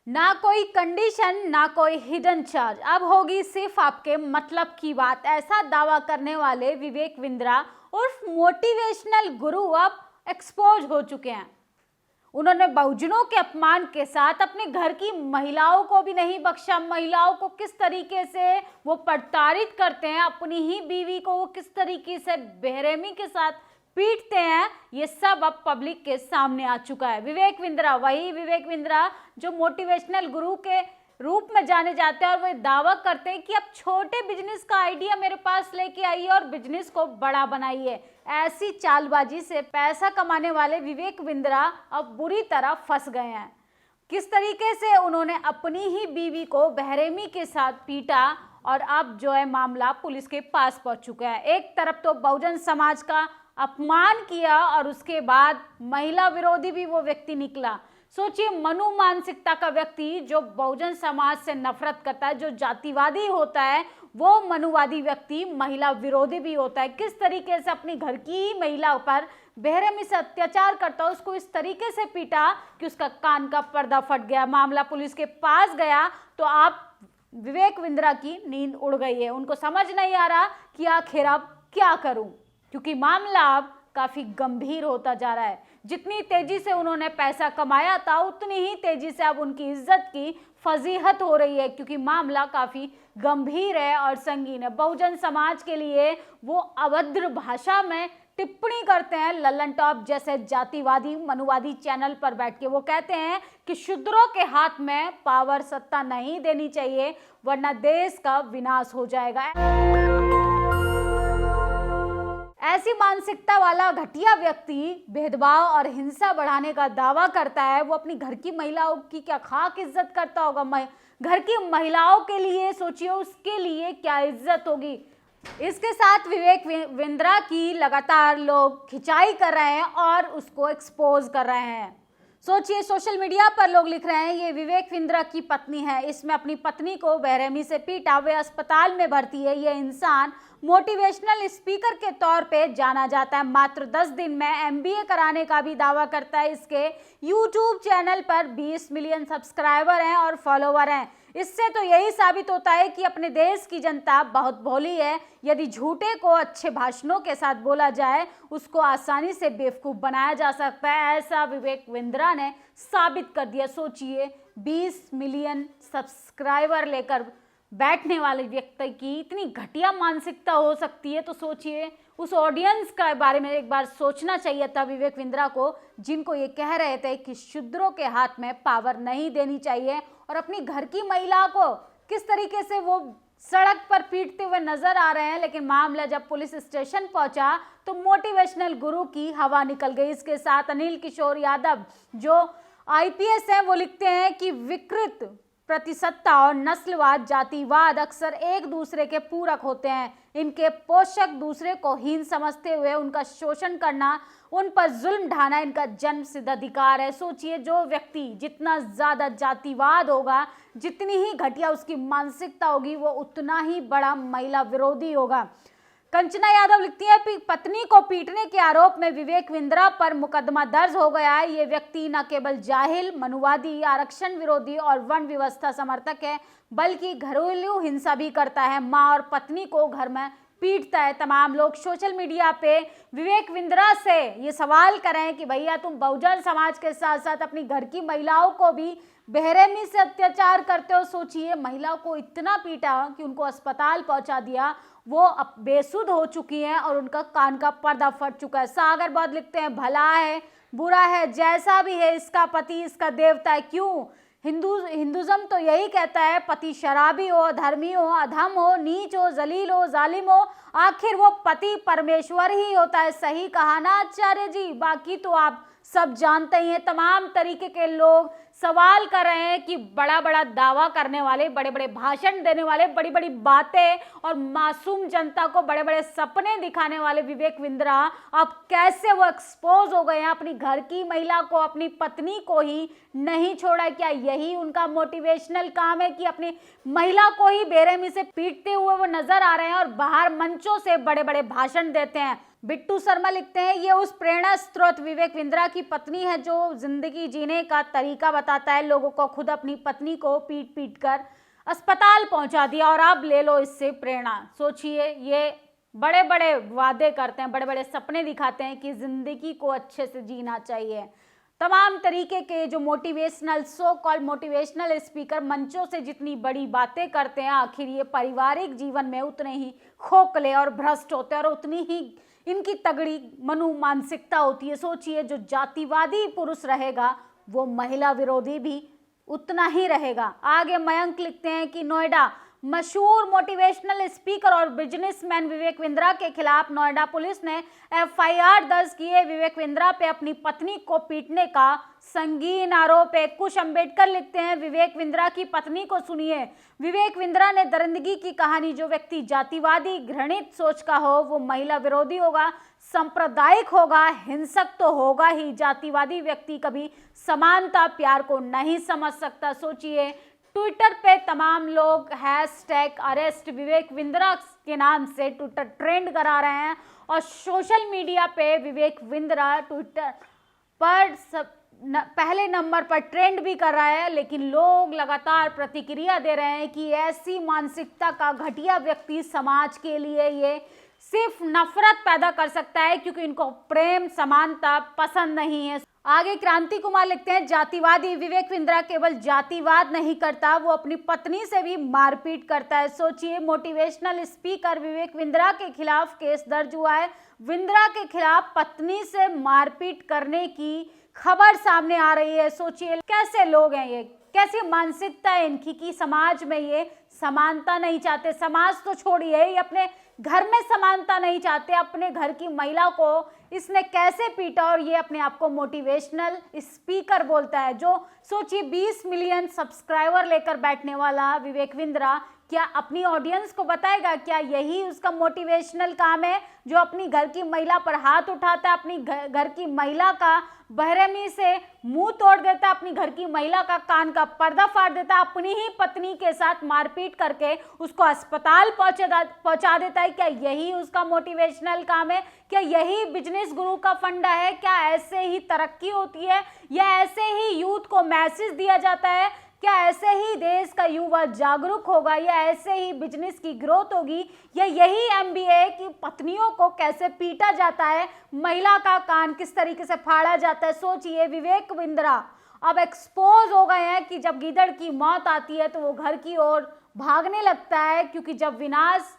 ना कोई कंडीशन, ना कोई हिडन चार्ज, अब होगी सिर्फ आपके मतलब की बात। ऐसा दावा करने वाले विवेक बिंद्रा उर्फ मोटिवेशनल गुरु अब एक्सपोज हो चुके हैं। उन्होंने बहुजनों के अपमान के साथ अपने घर की महिलाओं को भी नहीं बख्शा। महिलाओं को किस तरीके से वो प्रताड़ित करते हैं, अपनी ही बीवी को वो किस तरीके से बेरहमी के साथ पीटते हैं, ये सब अब पब्लिक के सामने आ चुका है। विवेक बिंद्रा, वही विवेक बिंद्रा जो मोटिवेशनल गुरु के रूप में जाने जाते हैं और वो दावा करते हैं कि अब छोटे बिजनेस का आइडिया मेरे पास लेके आइए और बिजनेस को बड़ा बनाइए। ऐसी चालबाजी से पैसा कमाने वाले विवेक बिंद्रा अब बुरी तरह फंस गए हैं। किस तरीके से उन्होंने अपनी ही बीवी को बेरहमी के साथ पीटा और अब जो है मामला पुलिस के पास पहुंच चुका है। एक तरफ तो बहुजन समाज का अपमान किया और उसके बाद महिला विरोधी भी वो व्यक्ति निकला। सोचिए, मनु मानसिकता का व्यक्ति जो बहुजन समाज से नफरत करता है, जो जातिवादी होता है, वो मनुवादी व्यक्ति महिला विरोधी भी होता है। किस तरीके से अपनी घर की महिला पर बेरहमी से अत्याचार करता है, उसको इस तरीके से पीटा कि उसका कान का पर्दा फट गया। मामला पुलिस के पास गया तो आप विवेक बिंद्रा की नींद उड़ गई है। उनको समझ नहीं आ रहा कि आखिर अब क्या करूं, क्योंकि मामला अब काफी गंभीर होता जा रहा है। जितनी तेजी से उन्होंने पैसा कमाया था, उतनी ही तेजी से अब उनकी इज्जत की फजीहत हो रही है, क्योंकि मामला काफी गंभीर है और संगीन है। बहुजन समाज के लिए वो अभद्र भाषा में टिप्पणी करते हैं लल्लन टॉप जैसे जातिवादी मनुवादी चैनल पर बैठ के। वो कहते हैं कि शूद्रों के हाथ में पावर सत्ता नहीं देनी चाहिए, वरना देश का विनाश हो जाएगा। ऐसी मानसिकता वाला घटिया व्यक्ति भेदभाव और हिंसा बढ़ाने का दावा करता है। वो अपनी घर की महिलाओं की क्या खाक इज्जत करता होगा। घर की महिलाओं के लिए सोचिए, उसके लिए क्या इज्जत होगी। इसके साथ विवेक बिंद्रा की लगातार लोग खिंचाई कर रहे हैं और उसको एक्सपोज कर रहे हैं। सोचिए, सोशल मीडिया पर लोग लिख रहे हैं ये विवेक बिंद्रा की पत्नी है, इसमें अपनी पत्नी को बेरहमी से पीटा, वे अस्पताल में भर्ती है। ये इंसान मोटिवेशनल स्पीकर के तौर पे जाना जाता है। मात्र 10 दिन में MBA कराने का भी दावा करता है। इसके YouTube चैनल पर 20 मिलियन सब्सक्राइबर हैं और फॉलोवर हैं। इससे तो यही साबित होता है कि अपने देश की जनता बहुत भोली है। यदि झूठे को अच्छे भाषणों के साथ बोला जाए, उसको आसानी से बेवकूफ़ बनाया जा सकता है। ऐसा विवेक बिंद्रा ने साबित कर दिया। सोचिए, 20 मिलियन सब्सक्राइबर लेकर बैठने वाले व्यक्ति की इतनी घटिया मानसिकता हो सकती है, तो सोचिए उस ऑडियंस के बारे में एक बार सोचना चाहिए था विवेक बिंद्रा को, जिनको ये कह रहे थे कि शूद्रों के हाथ में पावर नहीं देनी चाहिए और अपनी घर की महिला को किस तरीके से वो सड़क पर पीटते हुए नजर आ रहे हैं। लेकिन मामला जब पुलिस स्टेशन पहुंचा तो मोटिवेशनल गुरु की हवा निकल गई। इसके साथ अनिल किशोर यादव जो IPS हैं, वो लिखते हैं कि विकृत प्रतिसत्ता और नस्लवाद जातिवाद अक्सर एक दूसरे के पूरक होते हैं। इनके पोषक दूसरे को हीन समझते हुए उनका शोषण करना, उन पर जुल्म ढाना इनका जन्म सिद्ध अधिकार है। सोचिए, जो व्यक्ति जितना ज्यादा जातिवाद होगा, जितनी ही घटिया उसकी मानसिकता होगी, वो उतना ही बड़ा महिला विरोधी होगा। कंचना यादव लिखती है कि पत्नी को पीटने के आरोप में विवेक बिंद्रा पर मुकदमा दर्ज हो गया है। ये व्यक्ति न केवल जाहिल, मनुवादी, आरक्षण विरोधी और वर्ण व्यवस्था समर्थक है, बल्कि घरेलू हिंसा भी करता है। मां और पत्नी को घर में पीटता है। तमाम लोग सोशल मीडिया पे विवेक बिंद्रा से ये सवाल कर रहे हैं कि भैया, तुम बहुजन समाज के साथ साथ अपनी घर की महिलाओं को भी बेरहमी से अत्याचार करते हो। सोचिए, महिलाओं को इतना पीटा कि उनको अस्पताल पहुंचा दिया। वो अब बेसुध हो चुकी हैं और उनका कान का पर्दा फट चुका है। सागर बहुत लिखते हैं, भला है बुरा है जैसा भी है, इसका पति इसका देवता है। क्यों? हिंदुज्म तो यही कहता है, पति शराबी हो, धर्मी हो, अधम हो, नीच हो, जलील हो, जालिम हो, आखिर वो पति परमेश्वर ही होता है। सही कहा ना आचार्य जी? बाकी तो आप सब जानते ही हैं। तमाम तरीके के लोग सवाल कर रहे हैं कि बड़ा बड़ा दावा करने वाले, बड़े बड़े भाषण देने वाले, बड़ी बड़ी बातें और मासूम जनता को बड़े बड़े सपने दिखाने वाले विवेक बिंद्रा अब कैसे वो एक्सपोज हो गए हैं। अपनी घर की महिला को, अपनी पत्नी को ही नहीं छोड़ा। क्या यही उनका मोटिवेशनल काम है कि अपनी महिला को ही बेरहमी से पीटते हुए वो नजर आ रहे हैं और बाहर मंचों से बड़े बड़े भाषण देते हैं? बिट्टू शर्मा लिखते हैं, ये उस प्रेरणा स्रोत विवेक बिंद्रा की पत्नी है जो जिंदगी जीने का तरीका बताता है। लोगों को खुद अपनी पत्नी को पीट पीट कर अस्पताल पहुंचा दिया और अब ले लो इससे प्रेरणा। सोचिए, ये बड़े बड़े वादे करते हैं, बड़े बड़े सपने दिखाते हैं कि जिंदगी को अच्छे से जीना चाहिए। तमाम तरीके के जो motivational, so called motivational speaker मंचों से जितनी बड़ी बातें करते हैं, आखिर ये पारिवारिक जीवन में उतने ही खोखले और भ्रष्ट होते हैं और उतनी ही इनकी तगड़ी मनु मानसिकता होती है। सोचिए, जो जातिवादी पुरुष रहेगा वो महिला विरोधी भी उतना ही रहेगा। आगे मयंक लिखते हैं कि नोएडा मशहूर मोटिवेशनल स्पीकर और बिजनेसमैन विवेक बिंद्रा के खिलाफ नोएडा पुलिस ने एफआईआर दर्ज की है। विवेक बिंद्रा पे अपनी पत्नी को पीटने का संगीन आरोप है। कुश अंबेडकर लिखते हैं, विवेक बिंद्रा की पत्नी को सुनिए। विवेक बिंद्रा ने दरिंदगी की कहानी, जो व्यक्ति जातिवादी घृणित सोच का हो वो महिला विरोधी होगा, सांप्रदायिक होगा, हिंसक तो होगा ही। जातिवादी व्यक्ति कभी समानता, प्यार को नहीं समझ सकता। सोचिए, ट्विटर पे तमाम लोग #अरेस्ट विवेक बिंद्रा के नाम से ट्विटर ट्रेंड करा रहे हैं और सोशल मीडिया पे विवेक बिंद्रा ट्विटर पर पहले नंबर पर ट्रेंड भी कर रहा है। लेकिन लोग लगातार प्रतिक्रिया दे रहे हैं कि ऐसी मानसिकता का घटिया व्यक्ति समाज के लिए ये सिर्फ नफरत पैदा कर सकता है, क्योंकि इनको प्रेम, समानता पसंद नहीं है। आगे क्रांति कुमार लिखते हैं, जातिवादी विवेक बिंद्रा केवल जातिवाद नहीं करता, वो अपनी पत्नी से भी मारपीट करता है। सोचिए, मोटिवेशनल स्पीकर विवेक बिंद्रा के खिलाफ केस दर्ज हुआ है। बिंद्रा के खिलाफ पत्नी से मारपीट करने की खबर सामने आ रही है। सोचिए, कैसे लोग हैं ये, कैसी मानसिकता है इनकी कि समाज में ये समानता नहीं चाहते। समाज तो छोड़िए, ये अपने घर में समानता नहीं चाहते। अपने घर की महिला को इसने कैसे पीटा और ये अपने आप को मोटिवेशनल स्पीकर बोलता है। जो सोचिए, 20 मिलियन सब्सक्राइबर लेकर बैठने वाला विवेक बिंद्रा क्या अपनी ऑडियंस को बताएगा क्या यही उसका मोटिवेशनल काम है, जो अपनी घर की महिला पर हाथ उठाता है, अपनी घर की महिला का बेरहमी से मुंह तोड़ देता है, अपनी घर की महिला का कान का पर्दा फाड़ देता है, अपनी ही पत्नी के साथ मारपीट करके उसको अस्पताल पहुंचा देता है। क्या यही उसका मोटिवेशनल काम है? क्या यही बिजनेस गुरु का फंडा है? क्या ऐसे ही तरक्की होती है? या ऐसे ही यूथ को मैसेज दिया जाता है? क्या ऐसे ही देश का युवा जागरूक होगा? या ऐसे ही बिजनेस की ग्रोथ होगी? या यही MBA की पत्नियों को कैसे पीटा जाता है, महिला का कान किस तरीके से फाड़ा जाता है? सोचिए, विवेक बिंद्रा अब एक्सपोज हो गए हैं कि जब गीदड़ की मौत आती है तो वो घर की ओर भागने लगता है, क्योंकि जब विनाश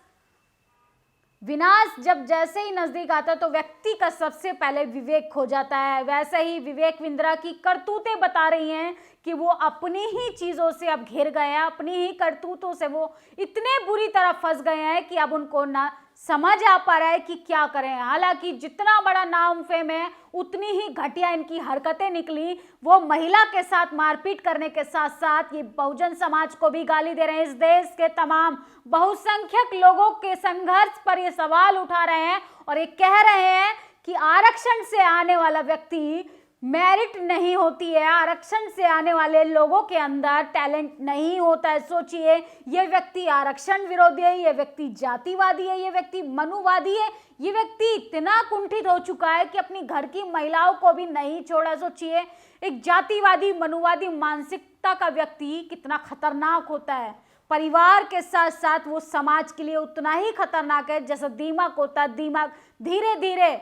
जब जैसे ही नजदीक आता है तो व्यक्ति का सबसे पहले विवेक खो जाता है। वैसे ही विवेक बिंद्रा की करतूतें बता रही हैं कि वो अपनी ही चीजों से अब घिर गए हैं, अपनी ही करतूतों से वो इतने बुरी तरह फंस गए हैं कि अब उनको ना समझ आ पा रहा है कि क्या करें। हालांकि जितना बड़ा नाम फेम है, उतनी ही घटिया इनकी हरकतें निकली। वो महिला के साथ मारपीट करने के साथ साथ ये बहुजन समाज को भी गाली दे रहे हैं। इस देश के तमाम बहुसंख्यक लोगों के संघर्ष पर ये सवाल उठा रहे हैं और ये कह रहे हैं कि आरक्षण से आने वाला व्यक्ति मेरिट नहीं होती है, आरक्षण से आने वाले लोगों के अंदर टैलेंट नहीं होता है। सोचिए, ये व्यक्ति आरक्षण विरोधी है, ये व्यक्ति जातिवादी है, ये व्यक्ति मनुवादी है, ये व्यक्ति इतना कुंठित हो चुका है कि अपनी घर की महिलाओं को भी नहीं छोड़ा। सोचिए, एक जातिवादी मनुवादी मानसिकता का व्यक्ति कितना खतरनाक होता है। परिवार के साथ साथ वो समाज के लिए उतना ही खतरनाक है जैसा दीमक होता है। दीमक धीरे धीरे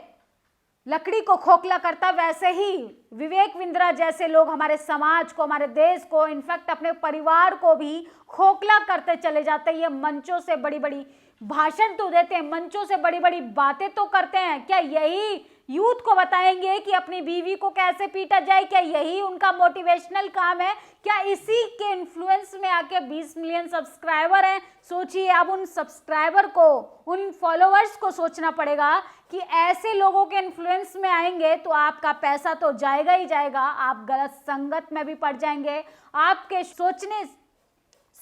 लकड़ी को खोखला करता, वैसे ही विवेक बिंद्रा जैसे लोग हमारे समाज को, हमारे देश को, इनफैक्ट अपने परिवार को भी खोखला करते चले जाते हैं। ये मंचों से बड़ी बड़ी भाषण तो देते हैं, मंचों से बड़ी बड़ी बातें तो करते हैं। क्या यही यूथ को बताएंगे कि अपनी बीवी को कैसे पीटा जाए? क्या यही उनका मोटिवेशनल काम है? क्या इसी के इन्फ्लुएंस में आके 20 मिलियन सब्सक्राइबर हैं? सोचिए, अब उन सब्सक्राइबर को, उन फॉलोअर्स को सोचना पड़ेगा कि ऐसे लोगों के इन्फ्लुएंस में आएंगे तो आपका पैसा तो जाएगा ही जाएगा, आप गलत संगत में भी पड़ जाएंगे, आपके सोचने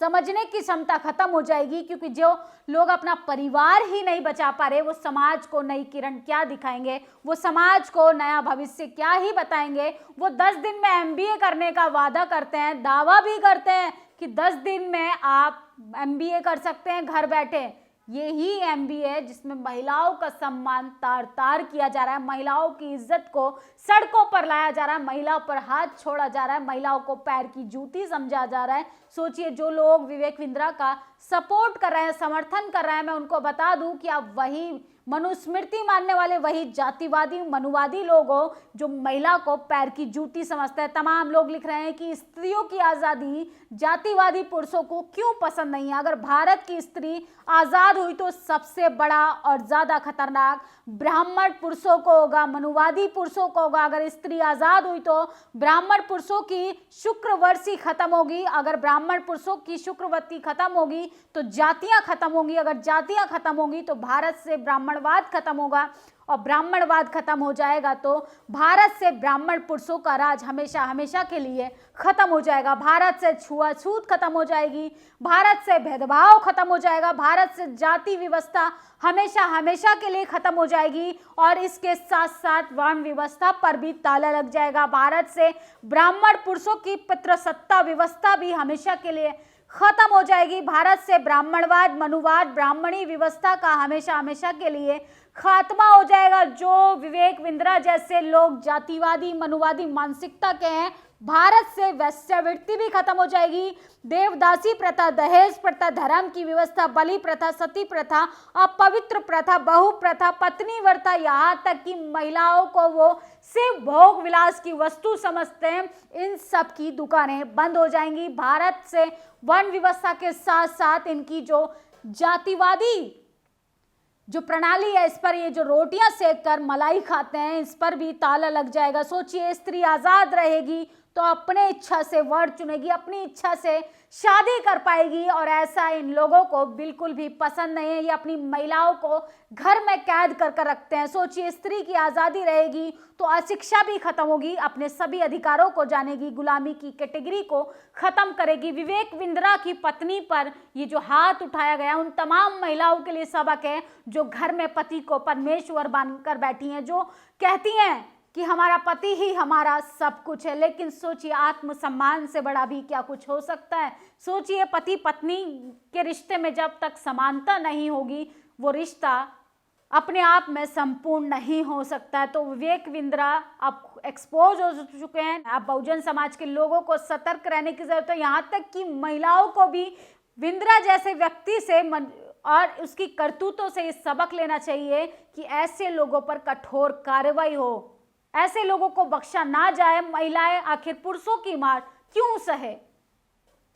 समझने की क्षमता खत्म हो जाएगी। क्योंकि जो लोग अपना परिवार ही नहीं बचा पा रहे, वो समाज को नई किरण क्या दिखाएंगे? वो समाज को नया भविष्य क्या ही बताएंगे? वो 10 दिन में MBA करने का वादा करते हैं, दावा भी करते हैं कि 10 दिन में आप MBA कर सकते हैं घर बैठे। यही एमबी है जिसमें महिलाओं का सम्मान तार तार किया जा रहा है, महिलाओं की इज्जत को सड़कों पर लाया जा रहा है, महिलाओं पर हाथ छोड़ा जा रहा है, महिलाओं को पैर की जूती समझा जा रहा है। सोचिए, जो लोग विवेक बिंद्रा का सपोर्ट कर रहे हैं, समर्थन कर रहे हैं, मैं उनको बता दूं कि आप वही मनुस्मृति मानने वाले, वही जातिवादी मनुवादी लोग हो जो महिला को पैर की जूती समझते हैं। तमाम लोग लिख रहे हैं कि स्त्रियों की आजादी जातिवादी पुरुषों को क्यों पसंद नहीं है। अगर भारत की स्त्री आजाद हुई तो सबसे बड़ा और ज्यादा खतरनाक ब्राह्मण पुरुषों को होगा, मनुवादी पुरुषों को होगा। अगर स्त्री आजाद हुई तो ब्राह्मण पुरुषों की शुक्रवर्षी खत्म होगी, अगर ब्राह्मण पुरुषों की शुक्रवती खत्म होगी तो जातियां खत्म होंगी, अगर जातियां खत्म होंगी तो भारत से ब्राह्मणवाद खत्म होगा, और ब्राह्मणवाद खत्म हो जाएगा तो भारत से ब्राह्मण पुरुषों का राज हमेशा हमेशा के लिए खत्म हो जाएगा। भारत से छुआछूत खत्म हो जाएगी, भारत से भेदभाव खत्म हो जाएगा, भारत से जाति व्यवस्था हमेशा हमेशा के लिए खत्म हो जाएगी, और इसके साथ साथ वर्ण व्यवस्था पर भी ताला लग जाएगा। भारत से ब्राह्मण पुरुषों की पितृसत्ता व्यवस्था भी हमेशा के लिए खत्म हो जाएगी। भारत से ब्राह्मणवाद, मनुवाद, ब्राह्मणी व्यवस्था का हमेशा हमेशा के लिए खात्मा हो जाएगा। जो विवेक बिंद्रा जैसे लोग जातिवादी मनुवादी मानसिकता के हैं, भारत से वेश्यावृत्ति भी खत्म हो जाएगी। देवदासी प्रथा, दहेज प्रथा, धर्म की व्यवस्था, बलि प्रथा, सती प्रथा, अपवित्र प्रथा, बहु प्रथा, पत्नी व्रता, यहाँ तक कि महिलाओं को वो सिर्फ भोग विलास की वस्तु समझते हैं, इन सब की दुकानें बंद हो जाएंगी। भारत से वर्ण व्यवस्था के साथ साथ इनकी जो जातिवादी जो प्रणाली है, इस पर ये जो रोटियां सेक कर मलाई खाते हैं, इस पर भी ताला लग जाएगा। सोचिए, स्त्री आजाद रहेगी तो अपने इच्छा से वर्ण चुनेगी, अपनी इच्छा से शादी कर पाएगी, और ऐसा इन लोगों को बिल्कुल भी पसंद नहीं है। ये अपनी महिलाओं को घर में कैद कर कर रखते हैं। सोचिए, स्त्री की आज़ादी रहेगी तो अशिक्षा भी खत्म होगी, अपने सभी अधिकारों को जानेगी, गुलामी की कैटेगरी को खत्म करेगी। विवेक बिंद्रा की पत्नी पर ये जो हाथ उठाया गया, उन तमाम महिलाओं के लिए सबक है जो घर में पति को परमेश्वर मानकर बैठी हैं, जो कहती हैं कि हमारा पति ही हमारा सब कुछ है। लेकिन सोचिए, आत्मसम्मान से बड़ा भी क्या कुछ हो सकता है। सोचिए, पति पत्नी के रिश्ते में जब तक समानता नहीं होगी, वो रिश्ता अपने आप में संपूर्ण नहीं हो सकता है। तो विवेक बिंद्रा अब एक्सपोज हो चुके हैं। अब बहुजन समाज के लोगों को सतर्क रहने की जरूरत है, यहाँ तक कि महिलाओं को भी बिंद्रा जैसे व्यक्ति से और उसकी करतूतों से ये सबक लेना चाहिए कि ऐसे लोगों पर कठोर कार्रवाई हो, ऐसे लोगों को बख्शा ना जाए। महिलाएं आखिर पुरुषों की मार क्यों सहे।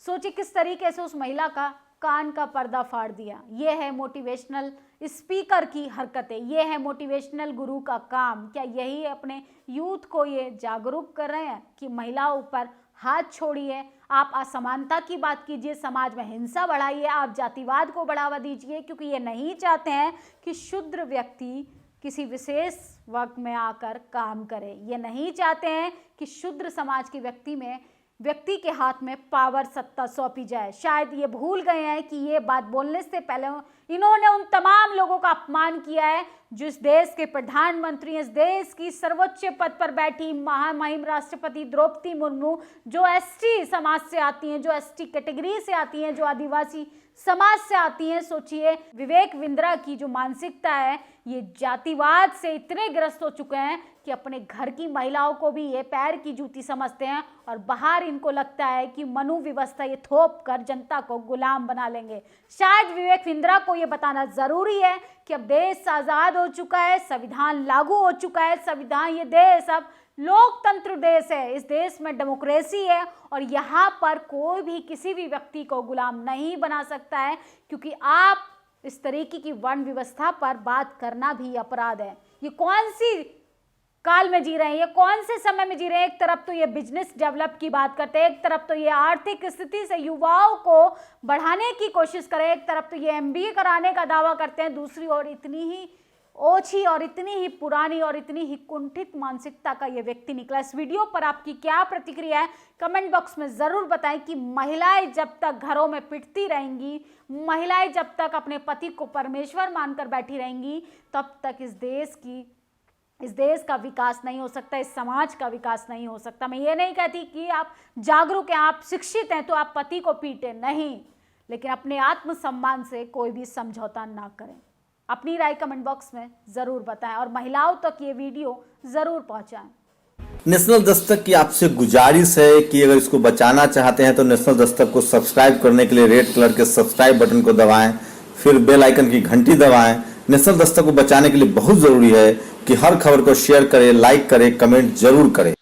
सोचिए, किस तरीके से उस महिला का कान का पर्दा फाड़ दिया। ये है मोटिवेशनल स्पीकर की हरकतें, ये है मोटिवेशनल गुरु का काम। क्या यही अपने यूथ को ये जागरूक कर रहे हैं कि महिलाओं पर हाथ छोड़िए, आप असमानता की बात कीजिए, समाज में हिंसा बढ़ाइए, आप जातिवाद को बढ़ावा दीजिए, क्योंकि ये नहीं चाहते हैं कि शूद्र व्यक्ति किसी विशेष वर्ग में आकर काम करे। ये नहीं चाहते हैं कि शूद्र समाज के व्यक्ति के हाथ में पावर सत्ता सौंपी जाए। शायद ये भूल गए हैं कि ये बात बोलने से पहले इन्होंने उन तमाम लोगों का अपमान किया है जो इस देश के प्रधानमंत्री, इस देश की सर्वोच्च पद पर बैठी महामहिम राष्ट्रपति द्रौपदी मुर्मू, जो एसटी समाज से आती हैं, जो एसटी कैटेगरी से आती हैं, जो आदिवासी समाज से आती हैं। सोचिए, विवेक बिंद्रा की जो मानसिकता है, ये जातिवाद से इतने ग्रस्त हो चुके हैं कि अपने घर की महिलाओं को भी ये पैर की जूती समझते हैं, और बाहर इनको लगता है कि मनु व्यवस्था ये थोप कर जनता को गुलाम बना लेंगे। शायद विवेक बिंद्रा को ये बताना जरूरी है कि अब देश आजाद हो चुका है, संविधान लागू हो चुका है, संविधान, ये देश अब लोकतंत्र देश है, इस देश में डेमोक्रेसी है, और यहाँ पर कोई भी किसी भी व्यक्ति को गुलाम नहीं बना सकता है, क्योंकि आप इस तरीके की वर्ण व्यवस्था पर बात करना भी अपराध है। ये कौन सी काल में जी रहे हैं, ये कौन से समय में जी रहे हैं। एक तरफ तो ये बिजनेस डेवलप की बात करते हैं, एक तरफ तो ये आर्थिक स्थिति से युवाओं को बढ़ाने की कोशिश करें, एक तरफ तो ये MBA कराने का दावा करते हैं, दूसरी ओर इतनी ही ओछी और इतनी ही पुरानी और इतनी ही कुंठित मानसिकता का ये व्यक्ति निकला। इस वीडियो पर आपकी क्या प्रतिक्रिया है, कमेंट बॉक्स में जरूर बताएं कि महिलाएं जब तक घरों में पिटती रहेंगी, महिलाएं जब तक अपने पति को परमेश्वर मानकर बैठी रहेंगी, तब तक इस देश का विकास नहीं हो सकता, इस समाज का विकास नहीं हो सकता। मैं ये नहीं कहती कि आप जागरूक हैं, आप शिक्षित हैं तो आप पति को पीटे, नहीं, लेकिन अपने आत्मसम्मान से कोई भी समझौता ना करें। अपनी राय कमेंट बॉक्स में जरूर बताएं और महिलाओं तक ये वीडियो जरूर पहुंचाएं। नेशनल दस्तक की आपसे गुजारिश है कि अगर इसको बचाना चाहते हैं तो नेशनल दस्तक को सब्सक्राइब करने के लिए रेड कलर के सब्सक्राइब बटन को दबाएं, फिर बेल आइकन की घंटी दबाएं। नेशनल दस्तक को बचाने के लिए बहुत जरूरी है कि हर खबर को शेयर करें, लाइक करें, कमेंट जरूर करें।